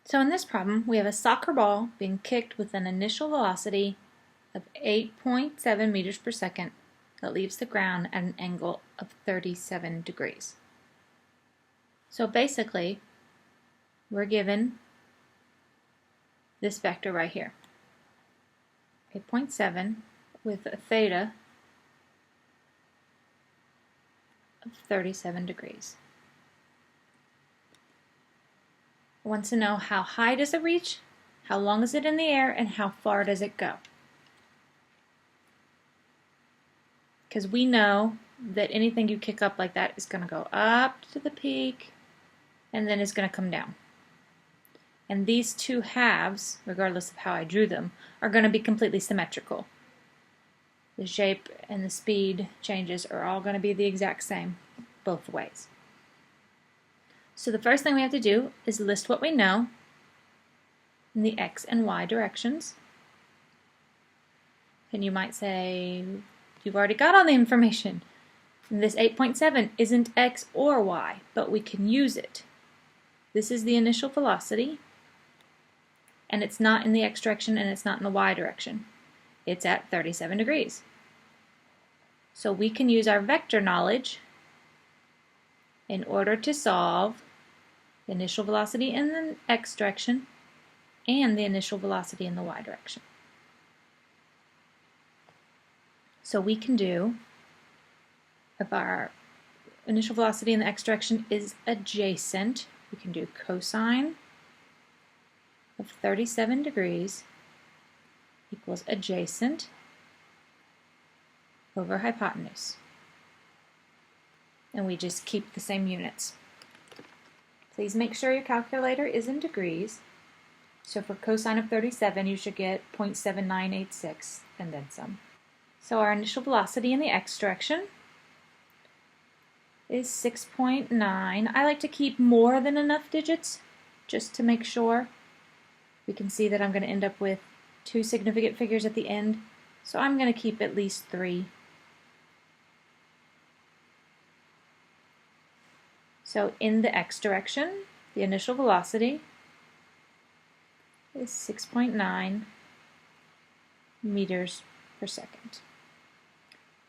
So in this problem, we have a soccer ball being kicked with an initial velocity of 8.7 meters per second that leaves the ground at an angle of 37 degrees. So basically, we're given this vector right here, 8.7 with a theta of 37 degrees. It wants to know how high does it reach, how long is it in the air, and how far does it go. Because we know that anything you kick up like that is going to go up to the peak and then it's going to come down. And these two halves, regardless of how I drew them, are going to be completely symmetrical. The shape and the speed changes are all going to be the exact same both ways. So the first thing we have to do is list what we know in the x and y directions. And you might say, you've already got all the information. And this 8.7 isn't x or y, but we can use it. This is the initial velocity, and it's not in the x direction and it's not in the y direction. It's at 37 degrees. So we can use our vector knowledge in order to solve the initial velocity in the x direction and the initial velocity in the y direction. So we can do, if our initial velocity in the x direction is adjacent, we can do cosine of 37 degrees equals adjacent over hypotenuse. And we just keep the same units. Please make sure your calculator is in degrees. So for cosine of 37, you should get 0.7986 and then some. So our initial velocity in the x direction is 6.9. I like to keep more than enough digits just to make sure. We can see that I'm going to end up with two significant figures at the end, so I'm going to keep at least 3. So in the x direction, the initial velocity is 6.9 meters per second.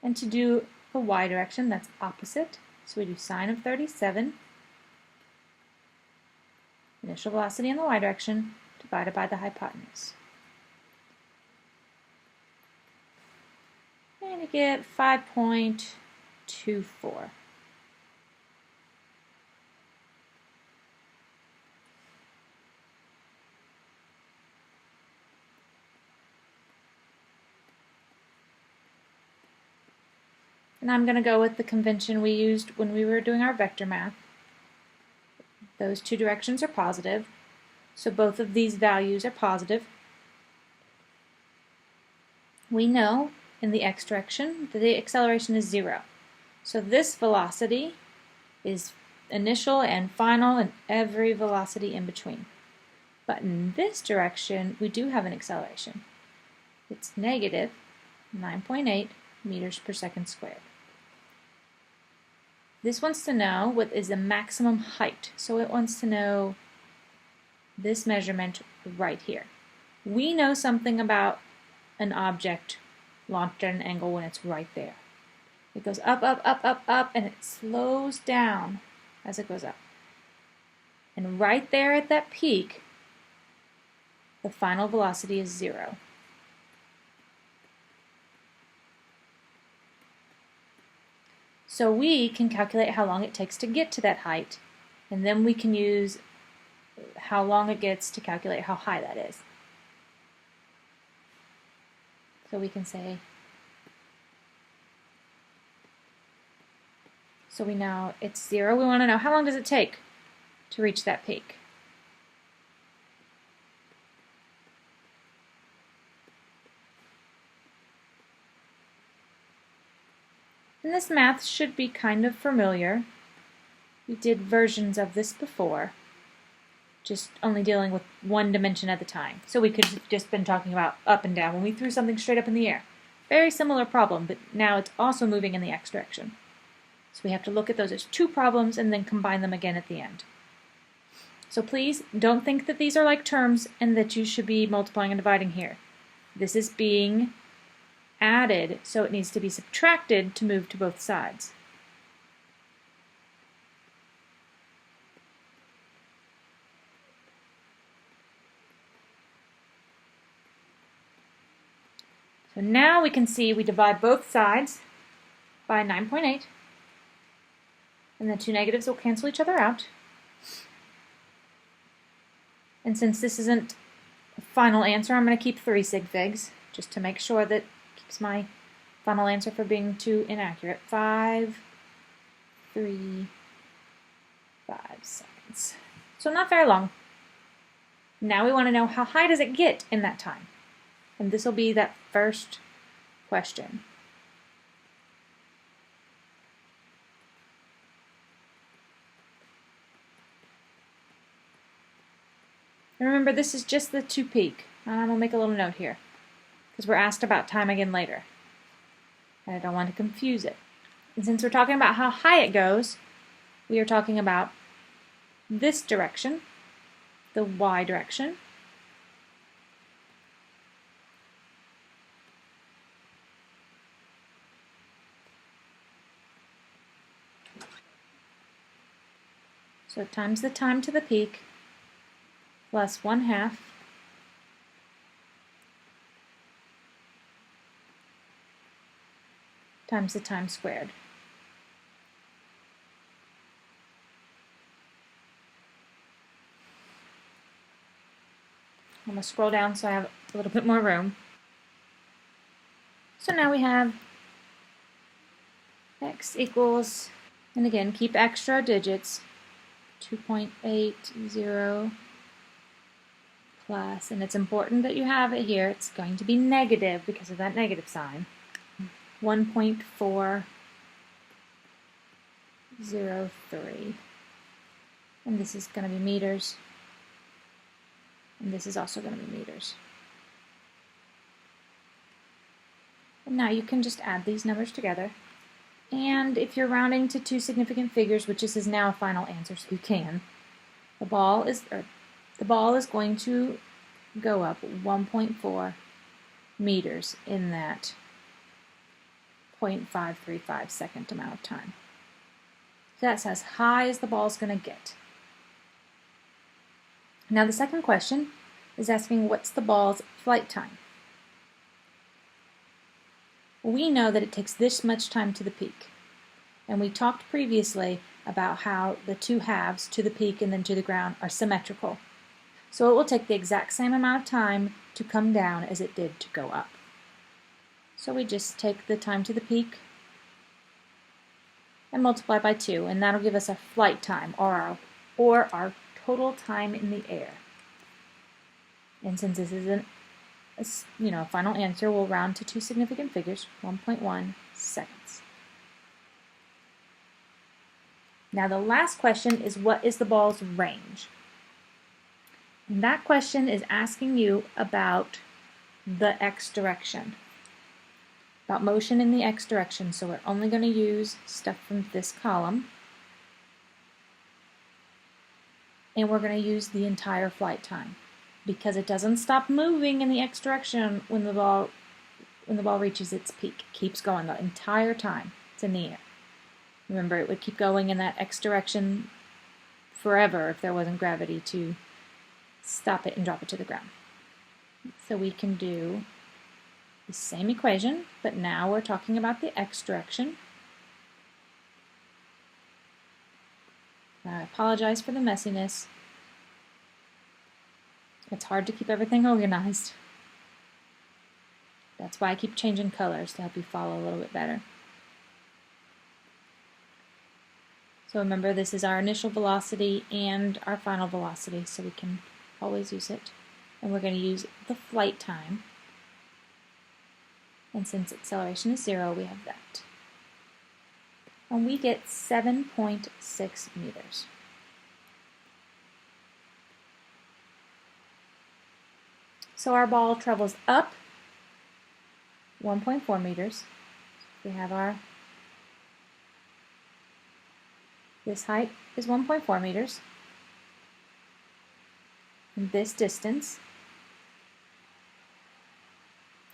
And to do the y direction, that's opposite. So we do sine of 37, initial velocity in the y direction, divided by the hypotenuse. And you get 5.24. And I'm going to go with the convention we used when we were doing our vector math. Those two directions are positive, so both of these values are positive. We know in the x direction that the acceleration is 0. So this velocity is initial and final and every velocity in between. But in this direction, we do have an acceleration. It's negative 9.8 meters per second squared. This wants to know what is the maximum height. So it wants to know this measurement right here. We know something about an object launched at an angle when it's right there. It goes up, up, up, up, up, and it slows down as it goes up. And right there at that peak, the final velocity is 0. So we can calculate how long it takes to get to that height, and then we can use how long it gets to calculate how high that is. So we can say, so we know it's 0. We want to know how long does it take to reach that peak. And this math should be kind of familiar. We did versions of this before, just only dealing with one dimension at a time. So we could have just been talking about up and down when we threw something straight up in the air. Very similar problem, but now it's also moving in the x direction. So we have to look at those as two problems and then combine them again at the end. So please don't think that these are like terms and that you should be multiplying and dividing here. This is being added, so it needs to be subtracted to move to both sides. So now we can see we divide both sides by 9.8, and the two negatives will cancel each other out. And since this isn't a final answer, I'm going to keep 3 sig figs, just to make sure that keeps my final answer from being too inaccurate. 5, 3, 5 seconds. So not very long. Now we want to know how high does it get in that time? And this will be that first question. And remember, this is just the to peak. I'm going to make a little note here, because we're asked about time again later. And I don't want to confuse it. And since we're talking about how high it goes, we are talking about this direction, the y direction. So times the time to the peak plus 1/2 times the time squared. I'm going to scroll down so I have a little bit more room. So now we have x equals, and again, keep extra digits, 2.80 plus, and it's important that you have it here, it's going to be negative because of that negative sign, 1.403, and this is going to be meters, and this is also going to be meters. And now you can just add these numbers together, and if you're rounding to 2 significant figures, which this is now a final answer, so you can, the ball is going to go up 1.4 meters in that 0.535 second amount of time. So that's as high as the ball is going to get. Now the second question is asking what's the ball's flight time. We know that it takes this much time to the peak. And we talked previously about how the two halves, to the peak and then to the ground, are symmetrical. So it will take the exact same amount of time to come down as it did to go up. So we just take the time to the peak and multiply by 2, and that'll give us a flight time, or our total time in the air. And since this isn't a final answer, we'll round to 2 significant figures, 1.1 seconds. Now the last question is, what is the ball's range? And that question is asking you about the x direction, about motion in the x direction. So we're only going to use stuff from this column, and we're going to use the entire flight time, because it doesn't stop moving in the x direction when the ball reaches its peak. It keeps going the entire time it's in the air. Remember, it would keep going in that x direction forever if there wasn't gravity to stop it and drop it to the ground. So we can do the same equation, but now we're talking about the x direction. I apologize for the messiness. It's hard to keep everything organized. That's why I keep changing colors, to help you follow a little bit better. So remember, this is our initial velocity and our final velocity, so we can always use it. And we're going to use the flight time. And since acceleration is 0, we have that. And we get 7.6 meters. So our ball travels up 1.4 meters. We have this height is 1.4 meters. And this distance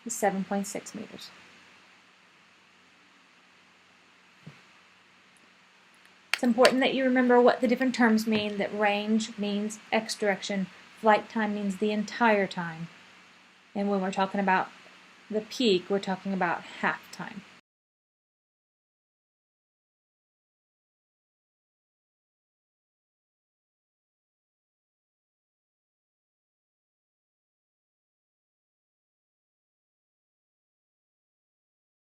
is 7.6 meters. It's important that you remember what the different terms mean, that range means x direction, flight time means the entire time, and when we're talking about the peak, we're talking about half time.